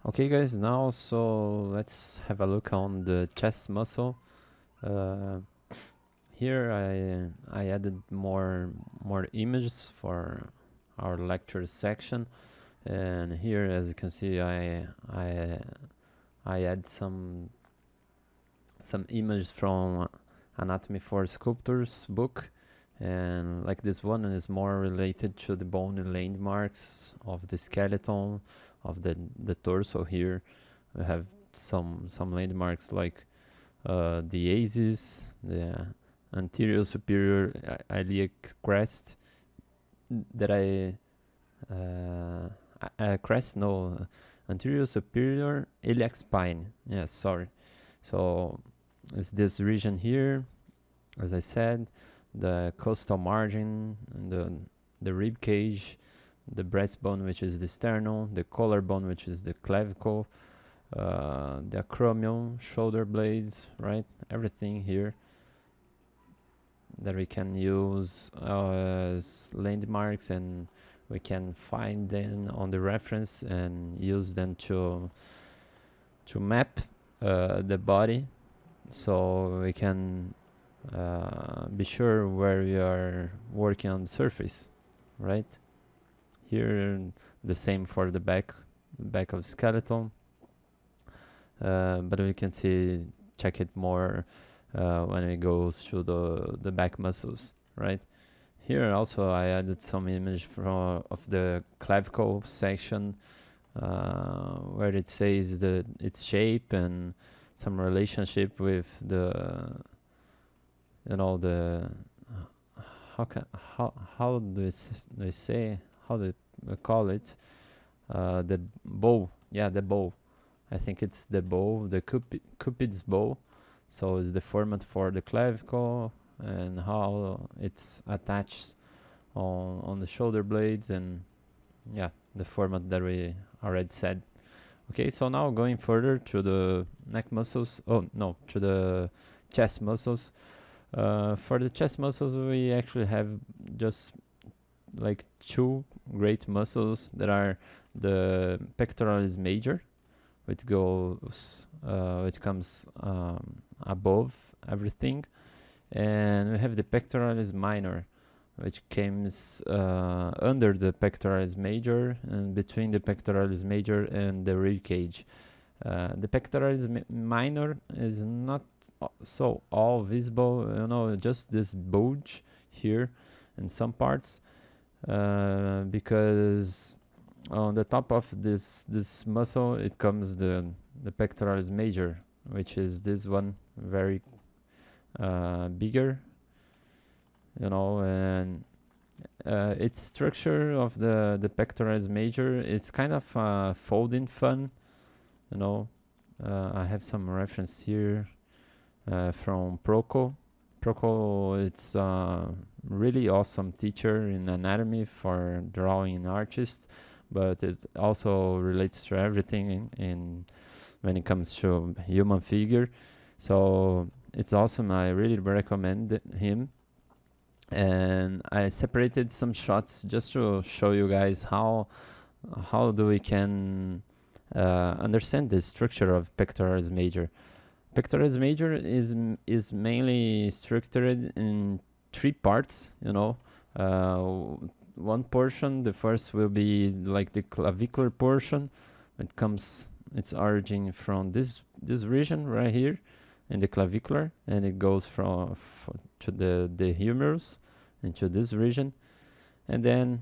Okay guys, now so let's have a look on the chest muscle. Uh, Here I added more images for our lecture section, and here as you can see I add some images from Anatomy for Sculptors book, and like this one is more related to the bony landmarks of the skeleton of the torso. Here we have some landmarks like the ASIS, the anterior superior iliac crest that crest no anterior superior iliac spine. Yes, sorry. So it's this region here, as I said, the costal margin, and the rib cage, the breastbone, which is the sternum, the collarbone, which is the clavicle, the acromion, shoulder blades, right? Everything here that we can use as landmarks, and we can find them on the reference and use them to map the body, so we can be sure where we are working on the surface, right? Here the same for the back of skeleton, but we can check it more when it goes to the back muscles, right? Here also I added some image from of the clavicle section, where it says its shape and some relationship with the the how can how do they say, how do they call it, the bow, yeah, the bow. I think it's the bow, the cupid's bow. So it's the format for the clavicle and how it's attached on the shoulder blades, and yeah, the format that we already said. Okay, so now going further to the neck muscles. Oh no, to the chest muscles. For the chest muscles, we actually have just like two great muscles that are the pectoralis major, which comes above everything, and we have the pectoralis minor, which comes under the pectoralis major and between the pectoralis major and the rib cage. The pectoralis minor is not so all visible, just this bulge here in some parts, because on the top of this muscle it comes the pectoralis major, which is this one, very bigger, and its structure of the pectoralis major, it's kind of folding fun, you know. I have some reference here from Proco. It's a really awesome teacher in anatomy for drawing artists, but it also relates to everything in when it comes to human figure. So it's awesome. I really recommend him. And I separated some shots just to show you guys how do we can understand the structure of pectoralis major. Pectoralis major is mainly structured in three parts. One portion, the first will be like the clavicular portion. Its origin from this region right here in the clavicular, and it goes to the humerus into this region, and then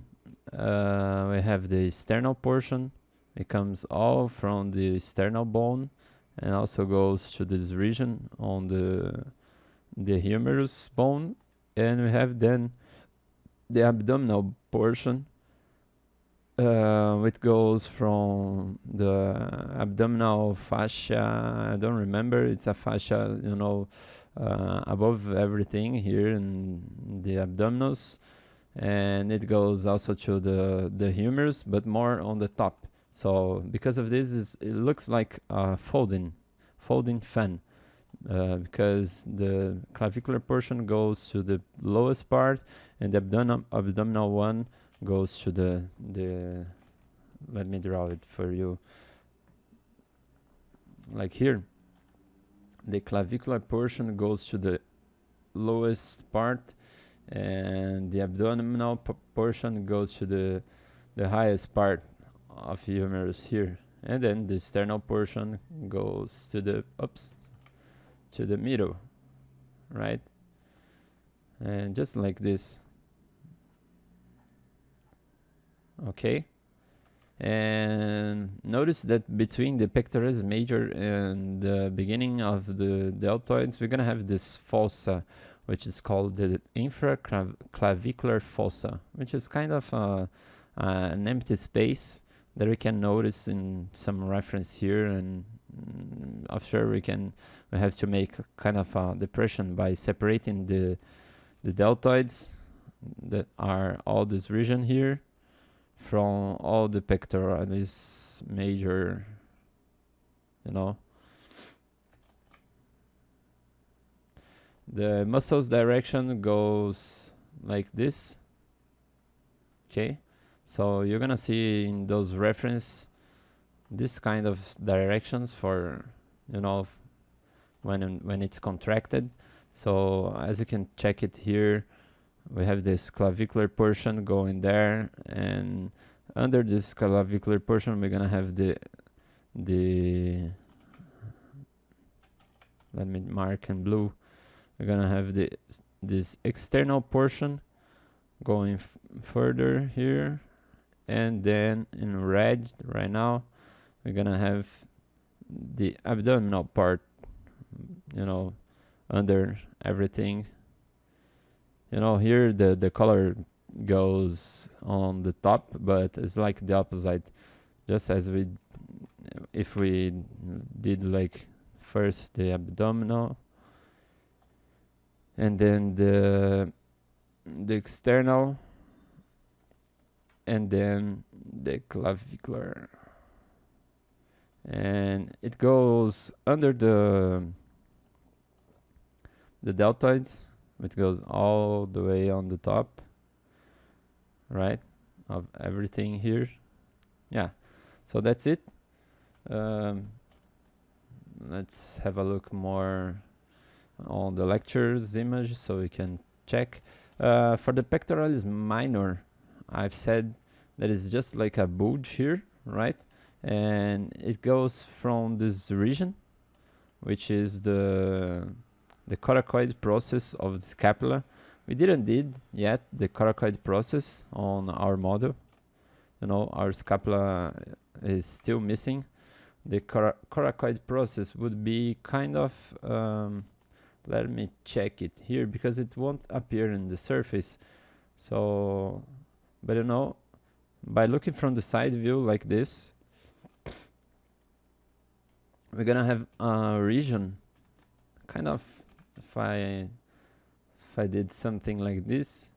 we have the sternal portion. It comes all from the sternal bone and also goes to this region on the humerus bone, and we have then the abdominal portion, which goes from the abdominal fascia. I don't remember. It's a fascia, above everything here in the abdominals, and it goes also to the humerus, but more on the top. So because of this, it looks like a folding fan, because the clavicular portion goes to the lowest part, and the abdominal one goes to the let me draw it for you. like here, the clavicular portion goes to the lowest part, and the abdominal portion goes to the highest part of humerus here, and then the sternal portion goes to the to the middle, right? And just like this. Okay. And notice that between the pectoralis major and the beginning of the deltoids, we're gonna have this fossa, which is called the infraclavicular fossa, which is kind of an empty space that we can notice in some reference here, and after we have to make kind of a depression by separating the deltoids that are all this region here from all the pectoralis major, you know. The muscles direction goes like this. Okay, so you're gonna see in those reference this kind of directions for, you know, when it's contracted. So as you can check it here, we have this clavicular portion going there, and under this clavicular portion we're gonna have the let me mark in blue. We're gonna have this external portion going further here, and then in red right now we're gonna have the abdominal part, you know, under everything. You know, here the color goes on the top, but it's like the opposite. Just as if we did like first the abdominal, and then the external, and then the clavicular, and it goes under the deltoids. It goes all the way on the top, right, of everything here. Yeah, so that's it. Let's have a look more on the lectures image so we can check. For the pectoralis minor, I've said that it's just like a bulge here, right? And it goes from this region, which is the coracoid process of the scapula. We didn't did yet the coracoid process on our model. You know, our scapula is still missing. The coracoid process would be kind of, let me check it here because it won't appear in the surface. So, but you know, by looking from the side view like this, we're gonna have a region kind of, if I did something like this,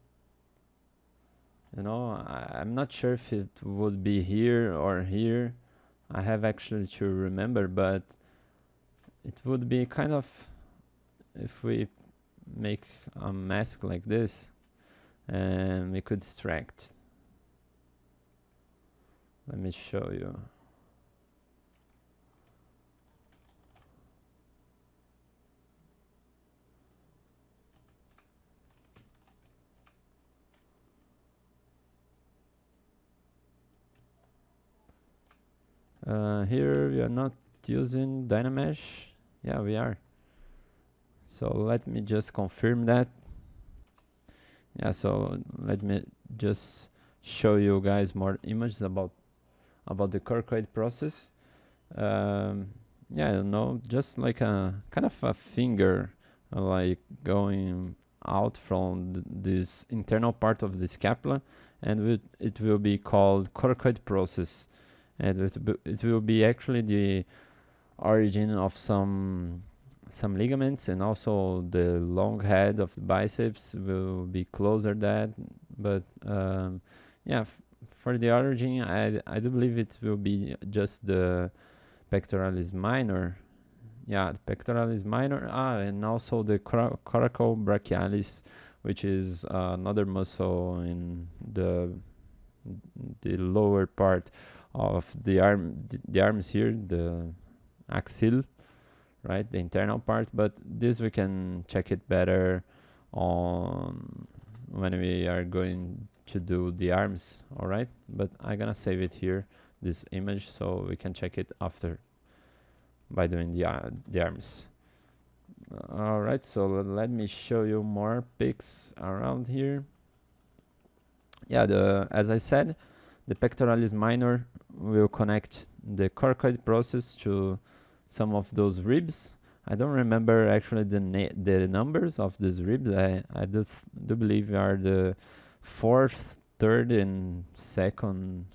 you know, I'm not sure if it would be here or here. I have actually to remember, but it would be kind of, if we make a mask like this and we could extract. Let me show you. Here we are not using Dynamesh. Yeah, we are. So let me just confirm that. Yeah, so let me just show you guys more images about the coracoid process. Yeah, you know, just like a kind of a finger, like going out from this internal part of the scapula, and it will be called coracoid process. And it will be actually the origin of some ligaments, and also the long head of the biceps will be closer that. But yeah, for the origin, I do believe it will be just the pectoralis minor. Yeah, the pectoralis minor. And also the coracobrachialis, which is another muscle in the lower part of the arm, the arms here, axil, right, the internal part, but this we can check it better on when we are going to do the arms. All right, but I'm gonna save it here, this image, so we can check it after by doing the arms. All right, so let me show you more pics around here. Yeah, as I said, the pectoralis minor will connect the coracoid process to some of those ribs. I don't remember actually the numbers of these ribs. I do believe are the fourth, third, and second.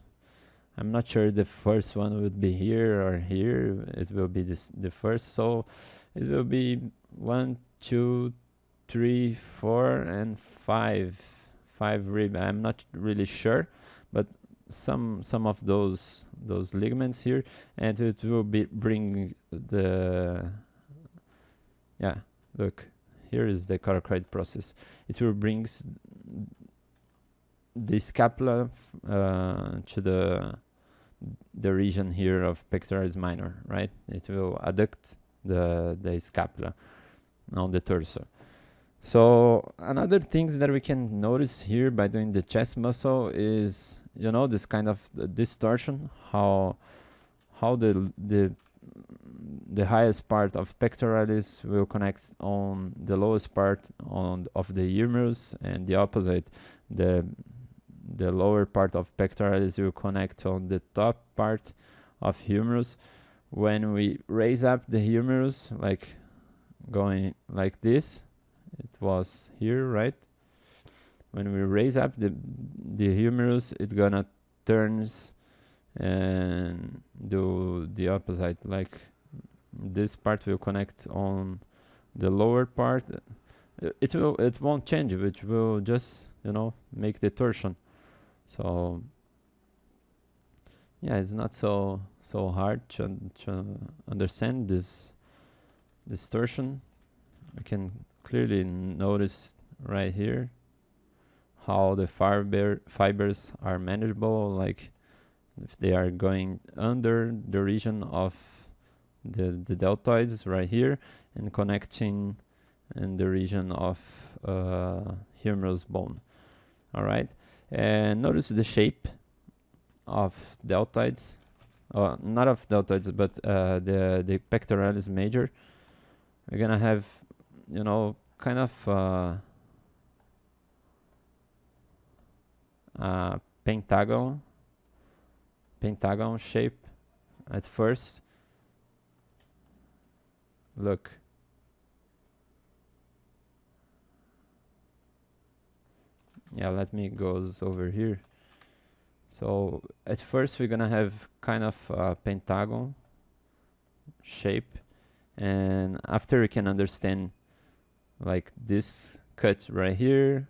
I'm not sure the first one would be here or here. It will be the first. So it will be 1, 2, 3, 4, and 5 rib. I'm not really sure, but some of those ligaments here, and it will be bring the look, here is the coracoid process. It will brings the scapula to the region here of pectoralis minor, right? It will adduct the scapula on the torso. So another things that we can notice here by doing the chest muscle is, you know, this kind of distortion, how the highest part of pectoralis will connect on the lowest part of the humerus, and the opposite, the lower part of pectoralis will connect on the top part of humerus. When we raise up the humerus, like going like this, it was here, right? When we raise up the humerus, it gonna turns and do the opposite, like this part will connect on the lower part. It won't change, it will just, you know, make the torsion. So yeah, it's not so hard to understand this distortion. We can clearly notice right here how the fibers are manageable, like if they are going under the region of the deltoids right here and connecting in the region of humerus bone. All right, and notice the shape of deltoids, not of deltoids, but the pectoralis major. We're gonna have, you know, kind of pentagon shape at first. Look, yeah, let me go over here. So at first we're gonna have kind of a pentagon shape, and after we can understand like this cut right here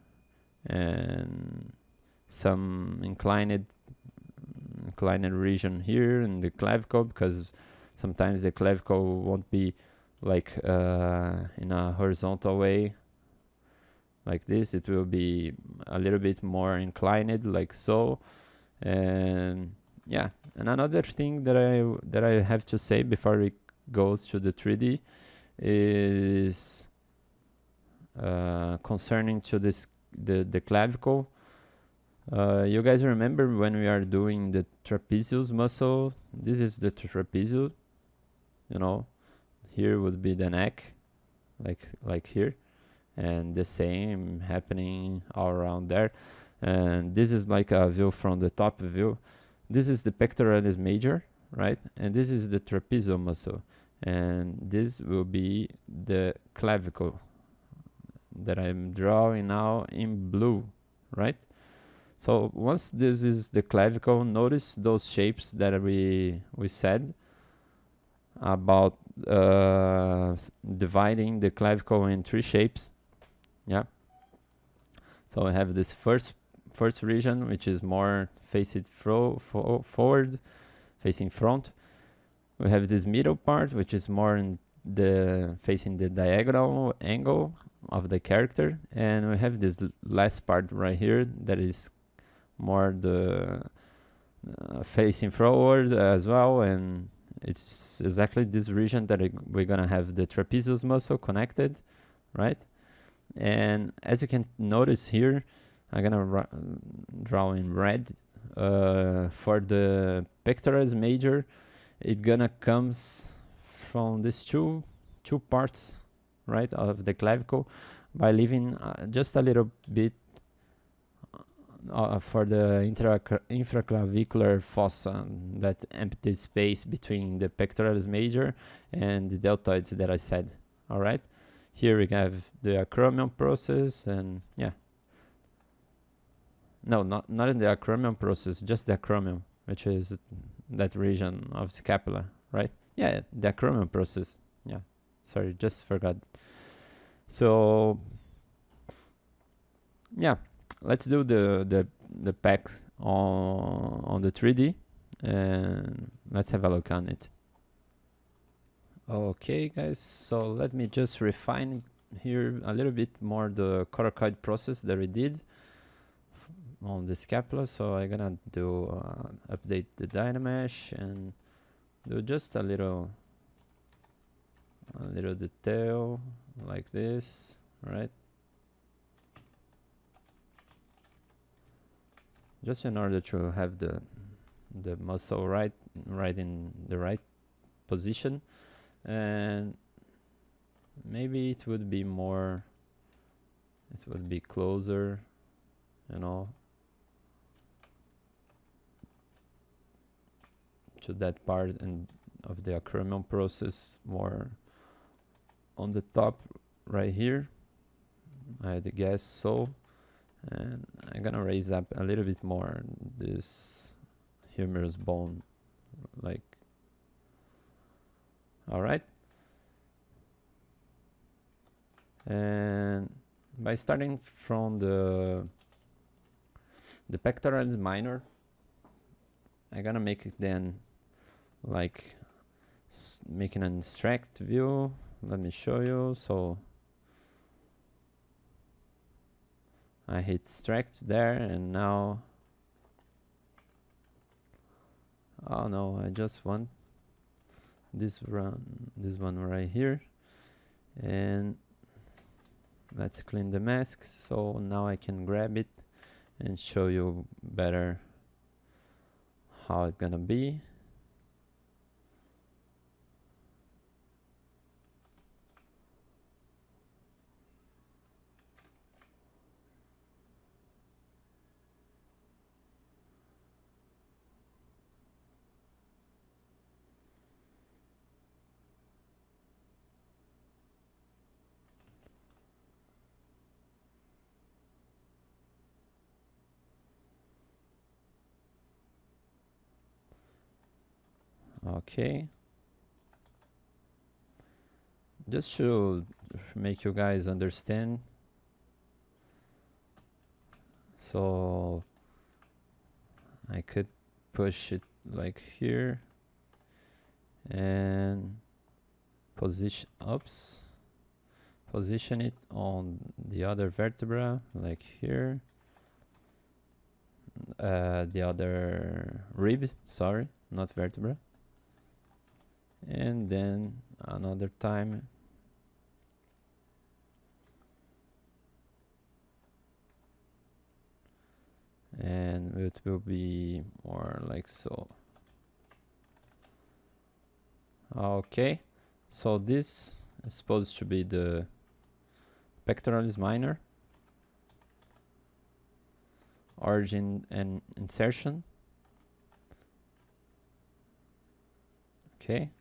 and some inclined region here in the clavicle, because sometimes the clavicle won't be like in a horizontal way like this. It will be a little bit more inclined like so. And yeah, and another thing that I have to say before we go to the 3D is concerning to this the clavicle. You guys remember when we are doing the trapezius muscle? This is the trapezius, you know, here would be the neck, like here, and the same happening all around there. And this is like a view from the top view. This is the pectoralis major, right? And this is the trapezius muscle, and this will be the clavicle that I'm drawing now in blue, right? So once this is the clavicle, notice those shapes that we said about dividing the clavicle in 3 shapes. Yeah. So I have this first region, which is more faced forward, facing front. We have this middle part, which is more in facing the diagonal angle of the character, and we have this last part right here that is more the facing forward as well, and it's exactly this region that we're gonna have the trapezius muscle connected, right? And as you can notice here, I'm gonna draw in red. For the pectoralis major, it gonna comes from these two parts, right, of the clavicle, by leaving just a little bit for the infraclavicular fossa, that empty space between the pectoralis major and the deltoids that I said. All right, here we have the acromion process, and yeah, no, not in the acromion process, just the acromion, which is that region of scapula, right? Yeah, the acromion process. Yeah, sorry, just forgot. So yeah, let's do the packs on the 3D, and let's have a look on it. Okay, guys, so let me just refine here a little bit more the coracoid process that we did on the scapula. So I'm gonna do update the Dynamesh and do just a little detail like this, right? Just in order to have the muscle right in the right position, and maybe it would be more, it would be closer, you know, to that part and of the acromion process, more on the top right here, I'd guess so. And I'm gonna raise up a little bit more this humerus bone, like, all right. And by starting from the pectoralis minor, I'm gonna make it then like making an extract view. Let me show you. So I hit extract there, and now, oh no, I just want this one right here, and let's clean the mask. So now I can grab it and show you better how it's gonna be. Okay, just to make you guys understand, so I could push it like here and position it on the other vertebra, like here, the other rib, sorry, not vertebra, and then another time and it will be more like so. Okay, so this is supposed to be the pectoralis minor, origin and insertion. Okay,